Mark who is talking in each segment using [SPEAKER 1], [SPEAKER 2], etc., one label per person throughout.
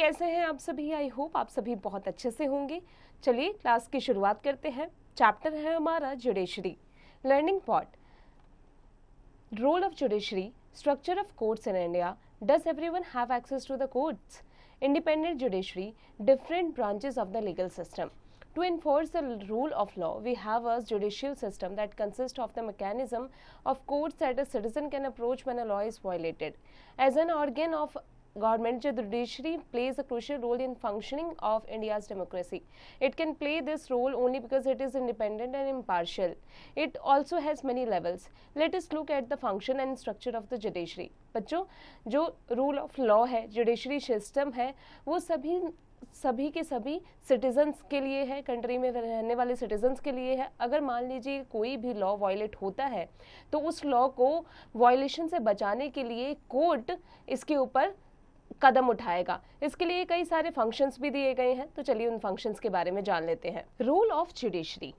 [SPEAKER 1] कैसे हैं आप सभी? आई होप आप सभी बहुत अच्छे से होंगे। चलिए क्लास की शुरुआत करते हैं। चैप्टर है हमारा judiciary. Learning part, role of judiciary, structure of courts in India, does everyone have access to the courts, independent judiciary, different branches of the legal system. To enforce the rule of law, we have a judicial system that consists of the mechanism of courts that a citizen can approach when a law is violated. As an organ of government, the judiciary plays a crucial role in functioning of India's democracy. It can play this role only because it is independent and impartial. It also has many levels. Let us look at the function and structure of the judiciary. बच्चों, जो rule of law है, judiciary system है, वो सभी के सभी citizens के लिए है, कंट्री में रहने वाले सिटीजन्स के लिए है। अगर मान लीजिए कोई भी लॉ वायलेट होता है तो उस लॉ को वायलेशन से बचाने के लिए कोर्ट इसके ऊपर कदम उठाएगा। इसके लिए कई सारे फंक्शंस भी दिए गए हैं, तो चलिए उन फंक्शंस के बारे में जान लेते हैं। Rule of judiciary.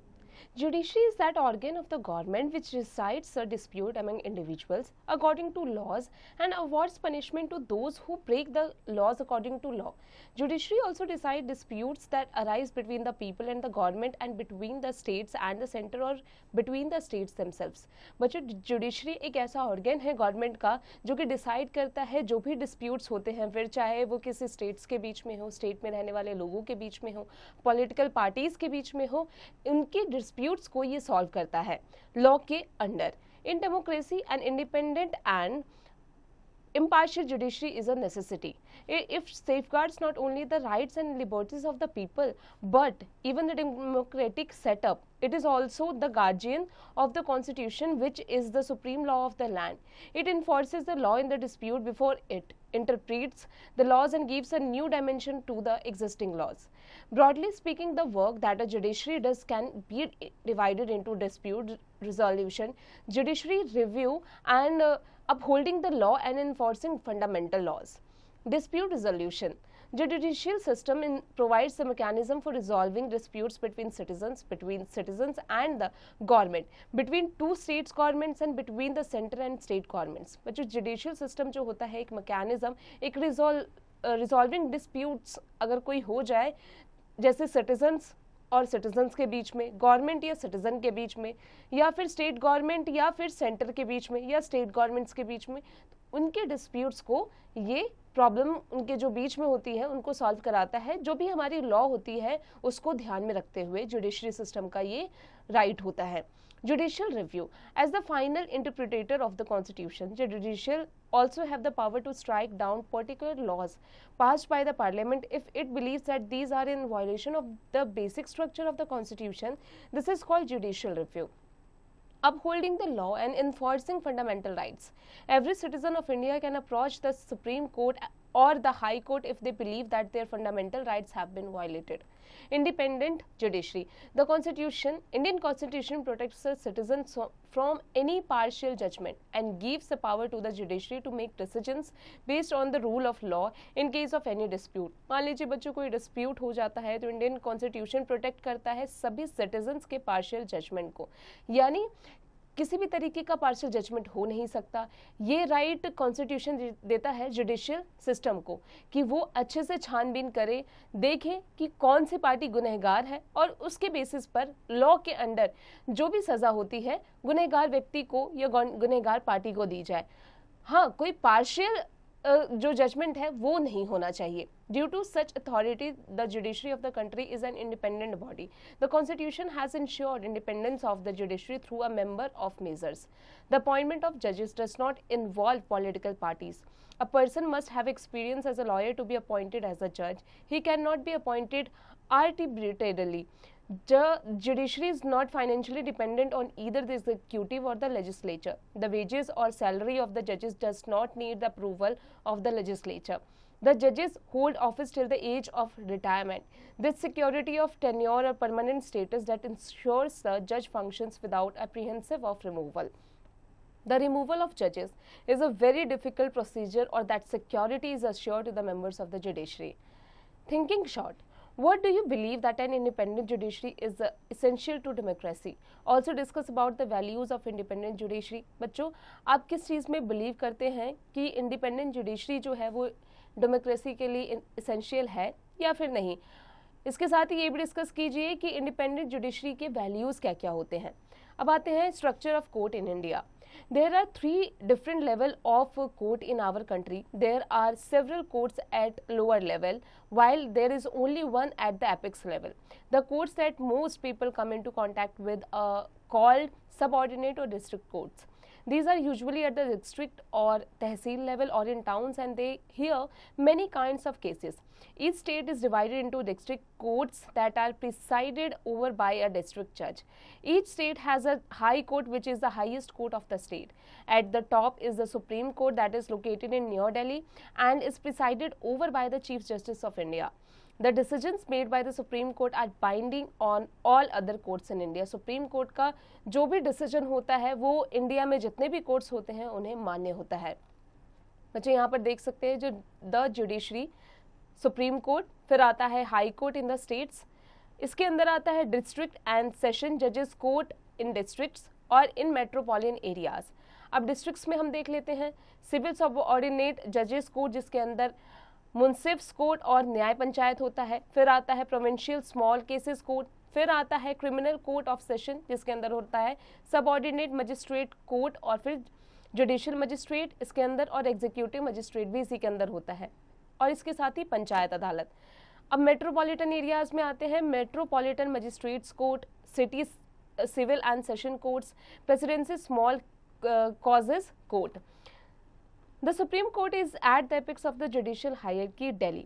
[SPEAKER 1] Judiciary is that organ of the government which decides a dispute among individuals according to laws and awards punishment to those who break the laws according to law. Judiciary also decides disputes that arise between the people and the government and between the states and the center or between the states themselves. बच्चों, judiciary एक ऐसा organ है government का जो कि decide करता है जो भी डिस्प्यूट्स होते हैं, फिर चाहे वो किसी स्टेट्स के बीच में हो, स्टेट में रहने वाले लोगों के बीच में हो, पॉलिटिकल पार्टीज के बीच में हो, उनके डिस्प्यूट्स को ये सॉल्व करता है लॉ के under. In democracy and independent and impartial judiciary is a necessity. It safeguards not only the rights and liberties of the people but even the democratic setup. It is also the guardian of the constitution, which is the supreme law of the land. It enforces the law in the dispute before it interprets the laws and gives a new dimension to the existing laws. Broadly speaking, the work that a judiciary does can be divided into dispute resolution, judiciary review, and upholding the law and enforcing fundamental laws. Dispute resolution. The judicial system provides the mechanism for resolving disputes between citizens and the government, between two states governments and between the center and state governments. but जो judicial system जो होता है, एक mechanism, एक resolving disputes अगर कोई हो जाए, जैसे सिटीजन्स और सिटीजन्स के बीच में, गवर्नमेंट या सिटीजन के बीच में, या फिर स्टेट गवर्नमेंट या फिर सेंटर के बीच में, या स्टेट गवर्नमेंट्स के बीच में, उनके डिस्प्यूट्स को ये प्रॉब्लम उनके जो बीच में होती है उनको सॉल्व कराता है. जो भी हमारी लॉ होती है उसको ध्यान में रखते हुए जुडिशरी सिस्टम का ये राइट होता है. Judicial review. As the final interpreter of the constitution, the judicial also have the power to strike down particular laws passed by the parliament if it believes that these are in violation of the basic structure of the constitution. This is called judicial review. Upholding the law and enforcing fundamental rights. Every citizen of India can approach the Supreme Court or the High Court if they believe that their fundamental rights have been violated. Independent judiciary. The Indian Constitution protects the citizens from any partial judgment and gives the power to the judiciary to make decisions based on the rule of law in case of any dispute. मान लीजिए बच्चों कोई dispute हो जाता है तो Indian constitution protect करता है सभी सिटीजन्स के पार्शियल जजमेंट को, यानी किसी भी तरीके का पार्शियल जजमेंट हो नहीं सकता. ये राइट कॉन्स्टिट्यूशन देता है जुडिशियल सिस्टम को कि वो अच्छे से छानबीन करे, देखे कि कौन सी पार्टी गुनहगार है और उसके बेसिस पर लॉ के अंडर जो भी सज़ा होती है गुनहगार व्यक्ति को या गुनहगार पार्टी को दी जाए. हाँ, कोई पार्शियल जो जजमेंट है वो नहीं होना चाहिए. Due to such authority, the judiciary of the country is an independent body. The constitution has ensured independence of the judiciary through a number of measures. The appointment of judges does not involve political parties. A person must have experience as a lawyer to be appointed as a judge. He cannot be appointed arbitrarily. The judiciary is not financially dependent on either the executive or the legislature. The wages or salary of the judges does not need the approval of the legislature. The judges hold office till the age of retirement. This security of tenure or permanent status that ensures the judge functions without apprehensive of removal. The removal of judges is a very difficult procedure, or that security is assured to the members of the judiciary. Thinking short. What do you believe that an independent judiciary is essential to democracy? Also discuss about the values of independent judiciary. बच्चों, आप किस चीज़ में believe करते हैं कि independent judiciary जो है वो डेमोक्रेसी के लिए इसेंशियल है या फिर नहीं। इसके साथ ही ये भी डिस्कस कीजिए कि इंडिपेंडेंट जुडिशरी के वैल्यूज क्या क्या होते हैं। अब आते हैं structure of court in India. There are three different level of court in our country. There are several courts at lower level, while there is only one at the apex level. The courts that most people come into contact with are called subordinate or district courts. These are usually at the district or tehsil level or in towns, and they hear many kinds of cases. Each state is divided into district courts that are presided over by a district judge. Each state has a high court, which is the highest court of the state. At the top is the Supreme Court, that is located in New Delhi and is presided over by the Chief Justice of India. The decisions made by the Supreme Court are binding on all other courts in India. Supreme Court का जो भी decision होता है वो India में जितने भी courts होते हैं उन्हें मान्य होता है। बच्चे यहाँ पर देख सकते हैं जो द जुडिशरी, सुप्रीम कोर्ट, फिर आता है high court in the states, इसके अंदर आता है डिस्ट्रिक्ट एंड सेशन जजेस कोर्ट इन डिस्ट्रिक्ट्स और इन मेट्रोपॉलिटन एरियाज। अब डिस्ट्रिक्ट्स में हम देख लेते हैं सिविल सबऑर्डिनेट जजेस कोर्ट, जिसके अंदर मुंसिफ्स कोर्ट और न्याय पंचायत होता है। फिर आता है प्रोविंशियल स्मॉल केसेस कोर्ट, फिर आता है क्रिमिनल कोर्ट ऑफ सेशन, जिसके अंदर होता है सबऑर्डिनेट मजिस्ट्रेट कोर्ट और फिर जुडिशियल मजिस्ट्रेट इसके अंदर, और एग्जीक्यूटिव मजिस्ट्रेट भी इसी के अंदर होता है, और इसके साथ ही पंचायत अदालत। अब मेट्रोपॉलिटन एरियाज में आते हैं metropolitan magistrates court, city civil and session courts, presidency small causes court. The Supreme Court is at the apex of the judicial hierarchy, Delhi.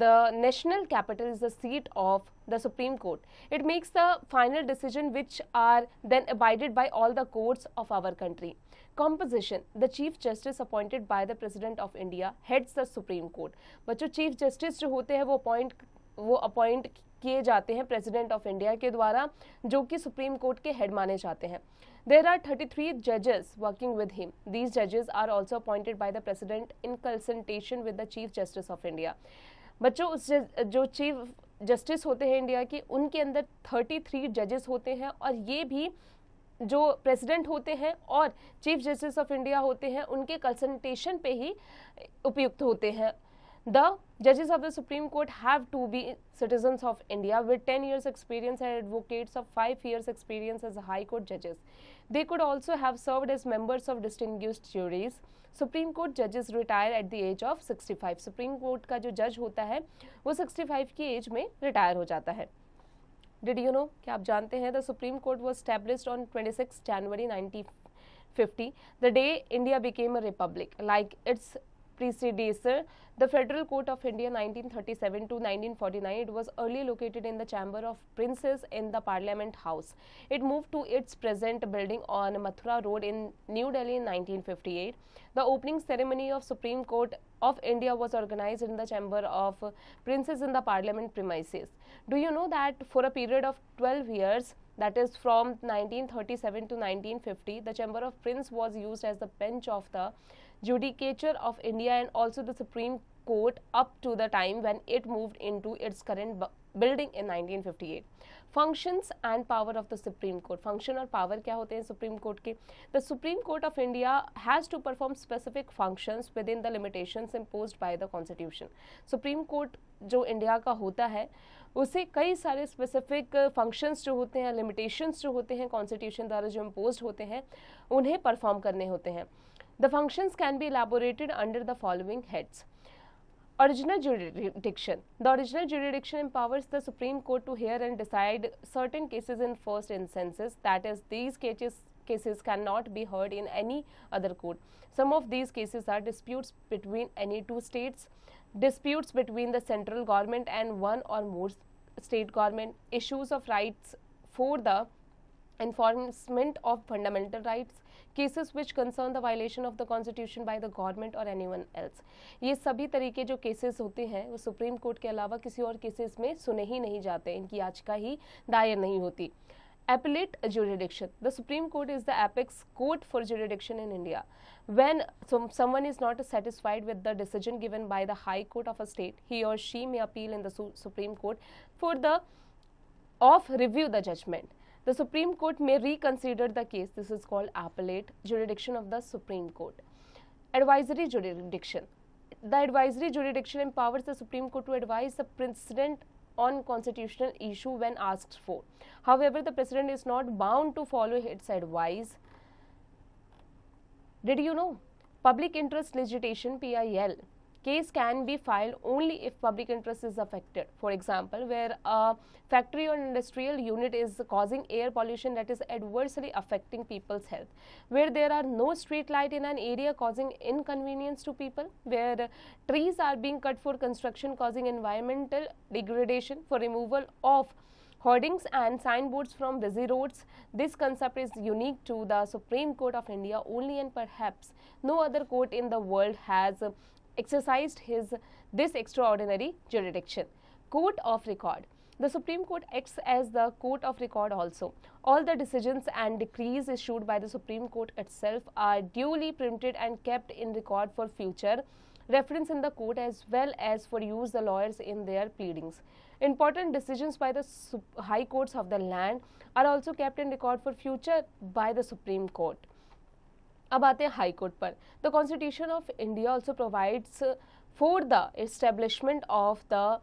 [SPEAKER 1] The national capital is the seat of the Supreme Court. It makes the final decision, which are then abided by all the courts of our country. Composition: the Chief Justice appointed by the President of India heads the Supreme Court. बच्चों Chief Justice जो होते हैं वो appoint किए जाते हैं president of India के द्वारा, जो कि सुप्रीम कोर्ट के हेड माने जाते हैं। There are 33 judges working with him. These judges are also appointed by the President in consultation with the Chief Justice of India. बच्चों जो चीफ जस्टिस होते हैं इंडिया के, उनके अंदर 33 जजेस होते हैं, और ये भी जो प्रेसिडेंट होते हैं और चीफ जस्टिस ऑफ इंडिया होते हैं उनके कंसल्टेशन पे ही उपयुक्त होते हैं। The judges of the Supreme Court have to be citizens of India with 10 years experience and advocates of 5 years experience as High Court judges. They could also have served as members of distinguished juries. Supreme Court judges retire at the age of 65. Supreme Court का जो जज होता है वो 65 की as में retire हो जाता है। Did you know? क्या आप जानते हैं? The Supreme Court was established on 26 January 1950, the day India became a republic. Like its predecessor, the Federal Court of India 1937 to 1949, it was early located in the Chamber of Princes in the Parliament House. It moved to its present building on Mathura Road in New Delhi in 1958. The opening ceremony of Supreme Court of India was organized in the Chamber of Princes in the Parliament premises. Do you know that for a period of 12 years, that is from 1937 to 1950, the Chamber of Prince was used as the bench of the Judicature of India and also the Supreme Court up to the time when it moved into its current building in 1958. Functions and power of the Supreme Court. Function और power क्या होते हैं Supreme Court के? The Supreme Court of India has to perform specific functions within the limitations imposed by the Constitution. Supreme Court जो India का होता है उसे कई सारे स्पेसिफिक फंक्शंस जो होते हैं, लिमिटेशंस जो होते हैं कॉन्स्टिट्यूशन द्वारा जो इम्पोज होते हैं, उन्हें परफॉर्म करने होते हैं। The functions can be elaborated under the following heads. Original jurisdiction. The original jurisdiction empowers the Supreme Court to hear and decide certain cases in first instances. That is, these cases cannot be heard in any other court. Some of these cases are disputes between any two states, disputes between the central government and one or more state government, issues of rights for the enforcement of fundamental rights, cases which concern the violation of the constitution by the government or anyone else. ये सभी तरीके जो cases होते हैं वो supreme court के अलावा किसी और केसेस में सुने ही नहीं जाते, इनकी याचिका ही दायर नहीं होती। Appellate jurisdiction. The Supreme Court is the apex court for jurisdiction in India. When someone is not satisfied with the decision given by the High Court of a state, he or she may appeal in the Supreme Court for the review the judgment. The Supreme Court may reconsider the case. This is called appellate jurisdiction of the Supreme Court. Advisory jurisdiction. The advisory jurisdiction empowers the Supreme Court to advise the President on constitutional issue when asked for. However, the President is not bound to follow its advice. Did you know? Public interest litigation (PIL) case can be filed only if public interest is affected. For example, where a factory or industrial unit is causing air pollution that is adversely affecting people's health, where there are no street light in an area causing inconvenience to people, where trees are being cut for construction causing environmental degradation, for removal of hoardings and signboards from busy roads. This concept is unique to the Supreme Court of India only, and perhaps no other court in the world has exercised this extraordinary jurisdiction. Court of Record. The Supreme Court acts as the court of record also. All the decisions and decrees issued by the Supreme Court itself are duly printed and kept in record for future reference in the court, as well as for use the lawyers in their pleadings. Important decisions by the high courts of the land are also kept in record for future by the Supreme Court. अब आते हैं high court पर. The constitution of India also provides for the establishment of the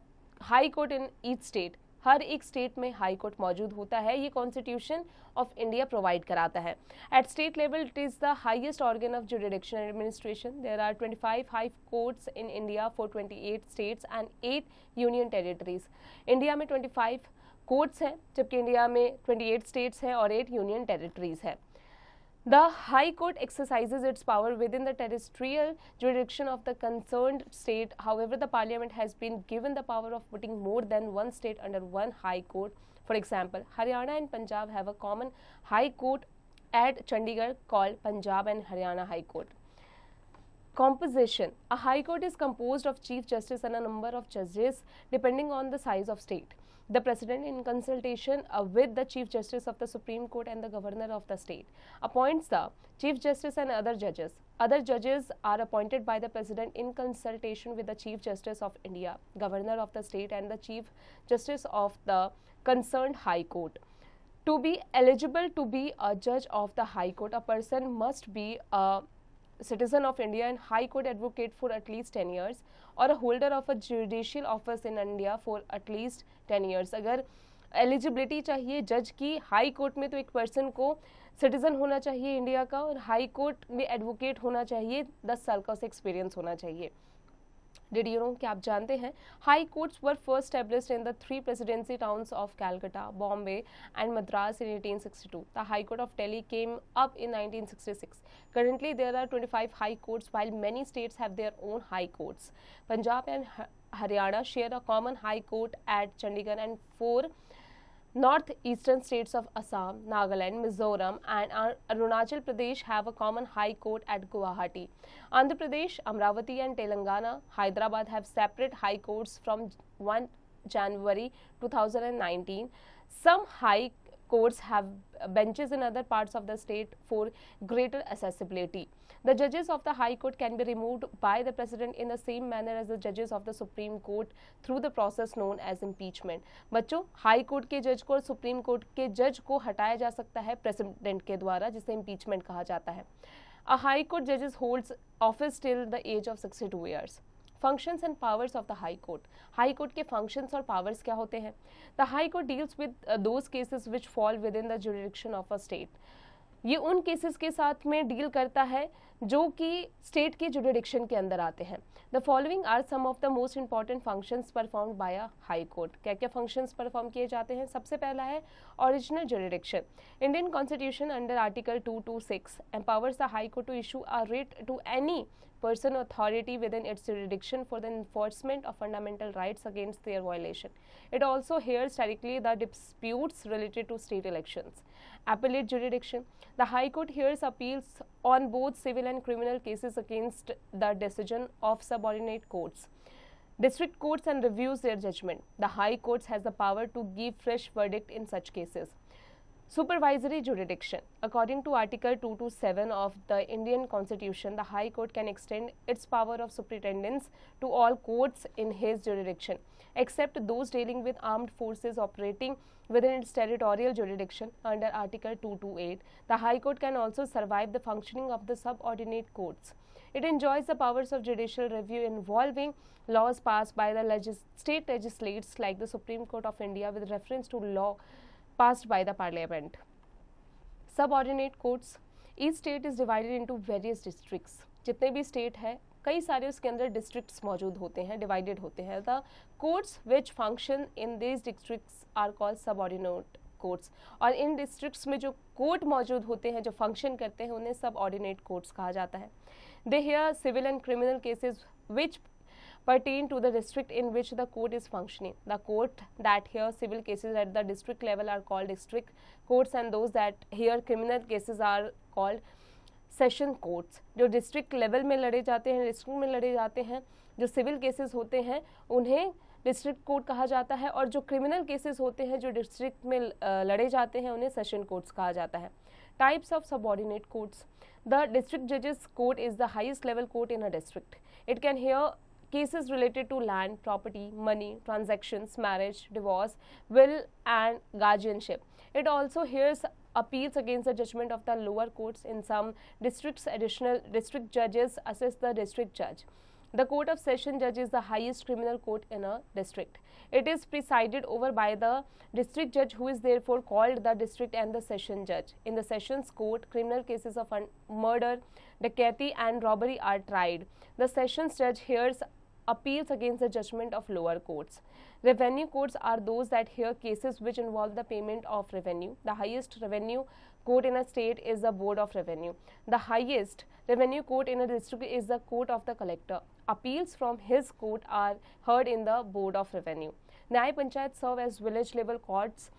[SPEAKER 1] high court in each state. हर एक state में high court मौजूद होता है, ये कॉन्स्टिट्यूशन ऑफ इंडिया प्रोवाइड कराता है. At state level it is the highest organ of jurisdiction and administration. There are 25 high courts in India for 28 states and 8 union territories. India में 25 courts हैं, जबकि India में 28 स्टेट्स हैं और 8 union territories है. The High Court exercises its power within the territorial jurisdiction of the concerned state. However, the Parliament has been given the power of putting more than one state under one High Court. For example, Haryana and Punjab have a common High Court at Chandigarh called Punjab and Haryana High Court. Composition. A High Court is composed of Chief Justice and a number of judges depending on the size of state. The President, in consultation with the Chief Justice of the Supreme Court and the Governor of the state, appoints the Chief Justice and other judges. Other judges are appointed by the President in consultation with the Chief Justice of India, Governor of the state, and the Chief Justice of the concerned High Court. To be eligible to be a judge of the High Court, a person must be a citizen of India and High Court advocate for at least 10 years or a holder of a judicial office in India for at least 10 years. अगर eligibility चाहिए जज की high court में, तो एक person को citizen होना चाहिए इंडिया का और हाई कोर्ट में एडवोकेट होना चाहिए, 10 साल का उसे एक्सपीरियंस होना चाहिए. डिड यू नो, क्या आप जानते हैं high courts were first established in the 3 presidency towns of Calcutta, Bombay and Madras in 1862. The High Court of Delhi came up in 1966. Currently there are 25 high courts while many states have their own high courts. Punjab and Haryana share a common high court at Chandigarh, and 4 northeastern states of Assam, Nagaland, Mizoram and Arunachal Pradesh have a common high court at Guwahati. Andhra Pradesh, Amravati and Telangana, Hyderabad have separate high courts from 1 January 2019. Some high courts have benches in other parts of the state for greater accessibility. The judges of the High Court can be removed by the President in the same manner as the judges of the Supreme Court through the process known as impeachment. बच्चों, high court के जज को और supreme court के जज को हटाया जा सकता है प्रेसिडेंट के द्वारा, जिसे impeachment कहा जाता है. A High Court judge holds office till the age of 62 years. Functions and powers of the High Court. High Court के functions और powers क्या होते हैं? The High Court deals with those cases which fall within the jurisdiction of a state. ये उन cases के साथ में डील करता है जो कि स्टेट के जुडिडिक्शन के अंदर आते हैं. The following are some of the most important functions performed by a high court. क्या क्या फंक्शंस परफॉर्म किए जाते हैं? सबसे पहला है original jurisdiction. Indian constitution under article 226 empowers the High Court to issue a writ to any person or authority within its jurisdiction for the enforcement of fundamental rights against their violation. It also hears directly the disputes related to state elections. Appellate jurisdiction. The High Court hears appeals on both civil and criminal cases against the decision of subordinate courts, district courts, and reviews their judgment. The High Courts has the power to give fresh verdict in such cases. Supervisory jurisdiction. According to Article 227 of the Indian Constitution, the High Court can extend its power of superintendence to all courts in his jurisdiction, except those dealing with armed forces operating within its territorial jurisdiction under Article 228. The High Court can also survive the functioning of the subordinate courts. It enjoys the powers of judicial review involving laws passed by the state legislates like the Supreme Court of India with reference to law passed by the Parliament. Subordinate courts. Each state is divided into various districts. जितने भी state है कई सारे उसके अंदर districts मौजूद होते हैं, डिवाइडेड होते हैं. The courts which function in these districts are called subordinate courts. और इन डिस्ट्रिक्ट्स में जो कोर्ट मौजूद होते हैं, जो फंक्शन करते हैं, उन्हें सबऑर्डिनेट कोर्ट्स कहा जाता है. They hear civil and criminal cases which pertain to the district in which the court is functioning. The court that hear civil cases at the district level are called district courts, and those that hear criminal cases are called session courts. जो district level में लड़े जाते हैं, district में लड़े जाते हैं, जो सिविल केसेस होते हैं उन्हें डिस्ट्रिक्ट कोर्ट कहा जाता है, और जो क्रिमिनल केसेस होते हैं जो डिस्ट्रिक्ट में लड़े जाते हैं उन्हें सेशन कोर्ट्स कहा जाता है. Types of subordinate courts. The district जजेस court is the highest level court in a district. It can hear cases related to land, property, money, transactions, marriage, divorce, will and guardianship. It also hears appeals against the judgment of the lower courts. In some districts, additional district judges assist the district judge. The Court of Session Judge is the highest criminal court in a district. It is presided over by the district judge, who is therefore called the district and the session judge. In the sessions court, criminal cases of murder, dacoity and robbery are tried. The sessions judge hears appeals against the judgment of lower courts. Revenue courts are those that hear cases which involve the payment of revenue. The highest revenue court in a state is the Board of Revenue. The highest revenue court in a district is the Court of the Collector. Appeals from his court are heard in the Board of Revenue. Nyay Panchayat serve as village level courts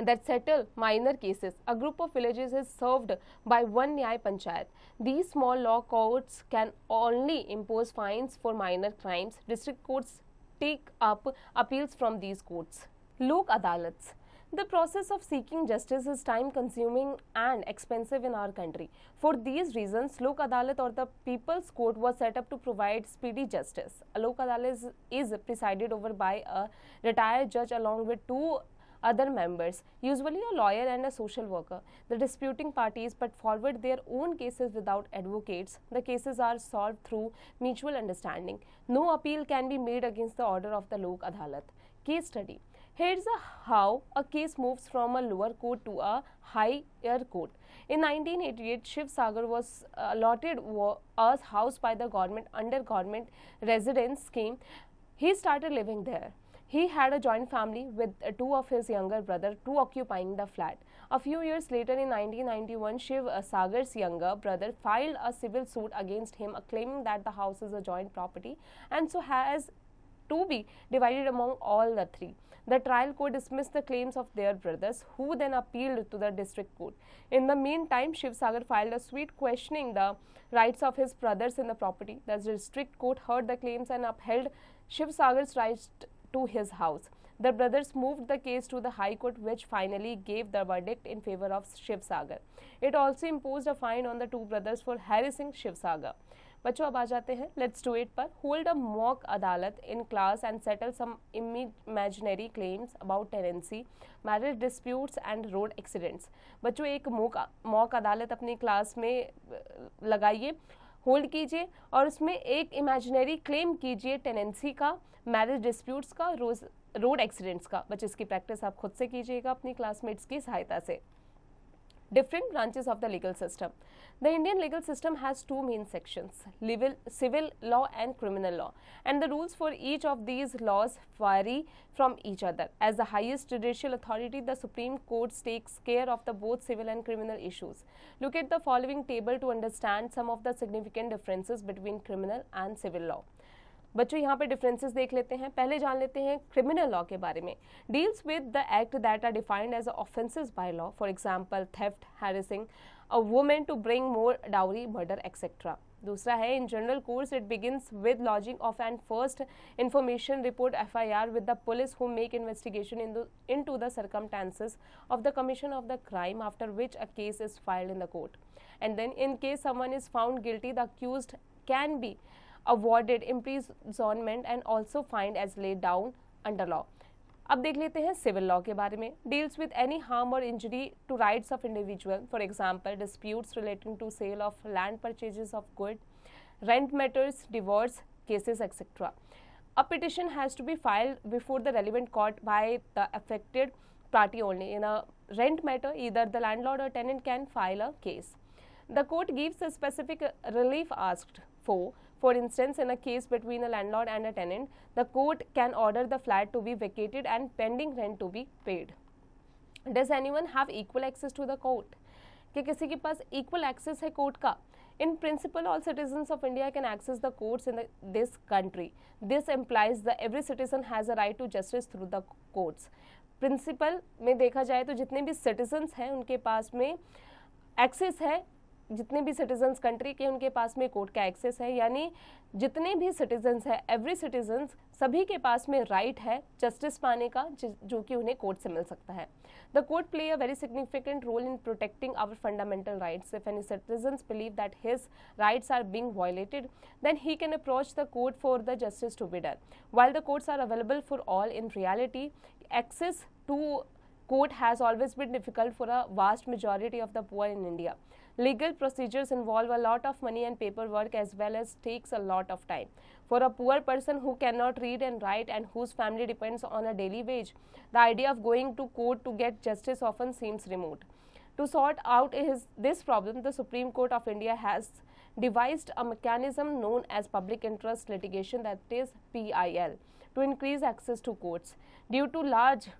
[SPEAKER 1] that settle minor cases. A group of villages is served by one Nyay Panchayat. These small law courts can only impose fines for minor crimes. District courts take up appeals from these courts. Lok Adalats. The process of seeking justice is time consuming and expensive in our country. For these reasons, Lok Adalat or the People's Court was set up to provide speedy justice. A Lok Adalat is presided over by a retired judge along with two other members, usually a lawyer and a social worker. The disputing parties put forward their own cases without advocates. The cases are solved through mutual understanding. No appeal can be made against the order of the Lok Adalat. Case study. Here's how a case moves from a lower court to a higher court. In 1988, Shiv Sagar was allotted a house by the government under government residence scheme. He started living there. He had a joint family with two of his younger brothers, two occupying the flat. A few years later, in 1991, Shiv Sagar's younger brother filed a civil suit against him, claiming that the house is a joint property and so has to be divided among all the three. The trial court dismissed the claims of their brothers, who then appealed to the district court. In the meantime, Shiv Sagar filed a suit questioning the rights of his brothers in the property. The district court heard the claims and upheld Shiv Sagar's rights to his house. The brothers moved the case to the High Court, which finally gave the verdict in favor of Shiv Sagar. It also imposed a fine on the two brothers for harassing Shiv Sagar. बच्चों अब आ जाते हैं let's do it पर. Hold a mock अदालत in class and settle some imaginary claims about tenancy, marriage disputes and road accidents. बच्चों एक mock अदालत अपनी क्लास में लगाइए, होल्ड कीजिए और उसमें एक इमेजिनरी क्लेम कीजिए टेनेंसी का, मैरिज डिस्प्यूट्स का, रोड एक्सीडेंट्स का. बच्चे इसकी प्रैक्टिस आप खुद से कीजिएगा अपनी क्लासमेट्स की सहायता से. Different branches of the legal system. The Indian legal system has two main sections, civil law and criminal law, and the rules for each of these laws vary from each other. As the highest judicial authority, the Supreme Court takes care of the both civil and criminal issues. Look at the following table to understand some of the significant differences between criminal and civil law. बच्चों यहाँ पे differences देख लेते हैं. पहले जान लेते हैं क्रिमिनल लॉ के बारे में. Deals with the act that are defined as offences by law, for example theft, harassing a women to bring more dowry, murder etcetera. दूसरा है in general course it begins with lodging of and first information report FIR with the police who make investigation into the circumstances of the commission of the crime, after which a case is filed in the court. And then in case someone is found guilty, the accused can be awarded imprisonment and also fined as laid down under law. अब देख लेते हैं civil law के बारे में. Deals with any harm or injury to rights of individual, for example disputes relating to sale of land, purchases of good, rent matters, divorce cases etcetera. A petition has to be filed before the relevant court by the affected party only. In a rent matter, either the landlord or tenant can file a case. The court gives a specific relief asked for. For instance, in a case between a landlord and a tenant, the court can order the flat to be vacated and pending rent to be paid. Does anyone have equal access to the court? कि किसी के पास equal access है court का? In principle, all citizens of India can access the courts in this country. This implies that every citizen has a right to justice through the courts. Principle में देखा जाए तो जितने भी citizens हैं उनके पास में access है, जितने भी सिटीजन्स कंट्री के उनके पास में कोर्ट का एक्सेस है, यानी जितने भी सिटीजन्स हैं, एवरी सिटीजन्स सभी के पास में राइट है जस्टिस पाने का, जो कि उन्हें कोर्ट से मिल सकता है. The court play a very significant role in protecting our fundamental rights. If any citizens believe that his rights are being violated, then he can approach the court for the justice to be done. While the courts are available for all, in reality access to court has always been difficult for a vast majority of the poor in India. Legal procedures involve a lot of money and paperwork as well as takes a lot of time. For a poor person who cannot read and write and whose family depends on a daily wage, the idea of going to court to get justice often seems remote. To sort out this problem, the Supreme Court of India has devised a mechanism known as public interest litigation, that is PIL, to increase access to courts. Due to large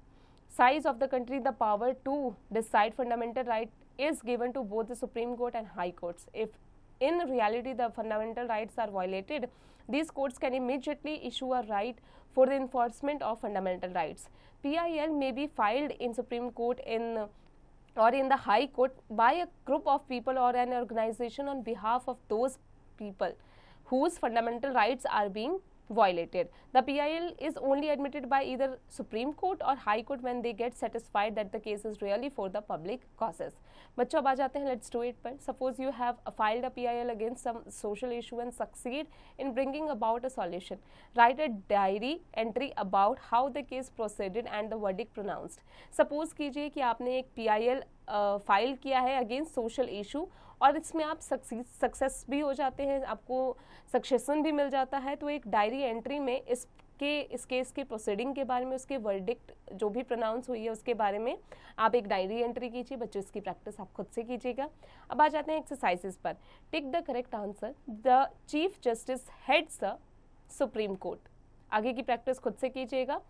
[SPEAKER 1] size of the country, the power to decide fundamental right is given to both the Supreme Court and High Courts. If in reality the fundamental rights are violated, these courts can immediately issue a right for the enforcement of fundamental rights. PIL may be filed in Supreme Court or in the High Court by a group of people or an organization on behalf of those people whose fundamental rights are being violated. The PIL is only admitted by either Supreme Court or High Court when they get satisfied that the case is really for the public causes. बच्चों अब आ जाते हैं let's do it पर. Suppose you have filed a PIL against some social issue and succeed in bringing about a solution. Write a diary entry about how the case proceeded and the verdict pronounced. Suppose कीजिए कि आपने एक PIL file किया है against social issue और इसमें आप success भी हो जाते हैं, आपको सक्सेशन भी मिल जाता है, तो एक डायरी एंट्री में इस केस के प्रोसीडिंग के बारे में, उसके वर्डिक्ट जो भी प्रोनाउंस हुई है उसके बारे में आप एक डायरी एंट्री कीजिए. बच्चों इसकी प्रैक्टिस आप खुद से कीजिएगा. अब आ जाते हैं एक्सरसाइजेस पर. Tick the correct answer. The chief justice heads the supreme court. आगे की प्रैक्टिस खुद से कीजिएगा.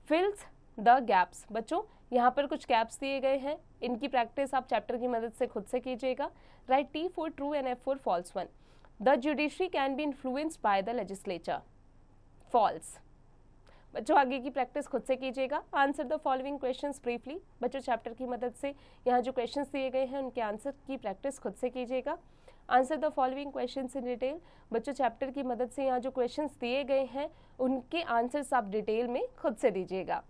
[SPEAKER 1] फिल्स द गैप्स. बच्चों यहाँ पर कुछ गैप्स दिए गए हैं, इनकी प्रैक्टिस आप चैप्टर की मदद से खुद से कीजिएगा. Write T for true and F for false one. The judiciary can be influenced by the legislature. False. बच्चों आगे की प्रैक्टिस खुद से कीजिएगा. Answer the following questions briefly. बच्चों चैप्टर की मदद से यहाँ जो क्वेश्चंस दिए गए हैं उनके आंसर की प्रैक्टिस खुद से कीजिएगा. Answer the following questions in detail. बच्चों चैप्टर की मदद से यहाँ जो क्वेश्चंस दिए गए हैं उनके आंसर्स आप डिटेल में खुद से दीजिएगा.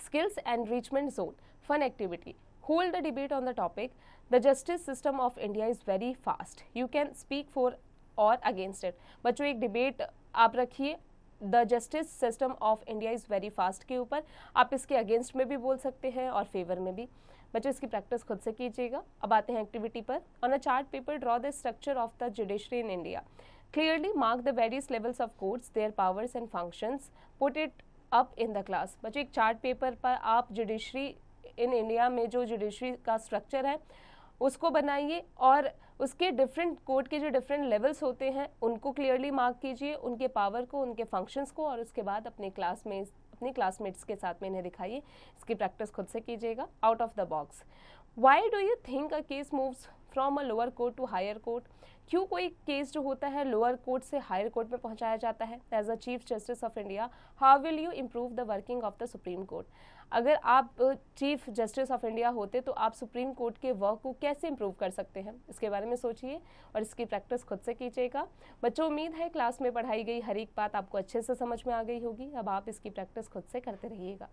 [SPEAKER 1] Skills enrichment zone, fun activity. Hold a debate on the topic. The justice system of India is very fast. You can speak for or against it. बच्चों एक डिबेट आप रखिए the justice system of India is very fast के ऊपर. आप इसके against में भी बोल सकते हैं और फेवर में भी. बच्चों इसकी प्रैक्टिस खुद से कीजिएगा. अब आते हैं एक्टिविटी पर. On a chart paper draw the structure of the judiciary in India. Clearly mark the various levels of courts, there powers and functions. Put it up in the class. बच्चों एक chart paper पर आप judiciary in India में जो judiciary का structure है उसको बनाइए और उसके डिफरेंट कोर्ट के जो डिफरेंट लेवल्स होते हैं उनको क्लियरली मार्क कीजिए, उनके पावर को, उनके फंक्शंस को, और उसके बाद अपने क्लासमेट्स के साथ में इन्हें दिखाइए. इसकी प्रैक्टिस खुद से कीजिएगा. Out of the box. Why do you think a case moves from a lower court to higher court. क्यों कोई केस जो होता है लोअर कोर्ट से हायर कोर्ट में पहुंचाया जाता है? As a chief justice of India, how will you improve the working of the supreme court? अगर आप चीफ जस्टिस ऑफ इंडिया होते तो आप सुप्रीम कोर्ट के वर्क को कैसे इम्प्रूव कर सकते हैं? इसके बारे में सोचिए और इसकी प्रैक्टिस खुद से कीजिएगा। बच्चों, उम्मीद है क्लास में पढ़ाई गई हर एक बात आपको अच्छे से समझ में आ गई होगी। अब आप इसकी प्रैक्टिस खुद से करते रहिएगा।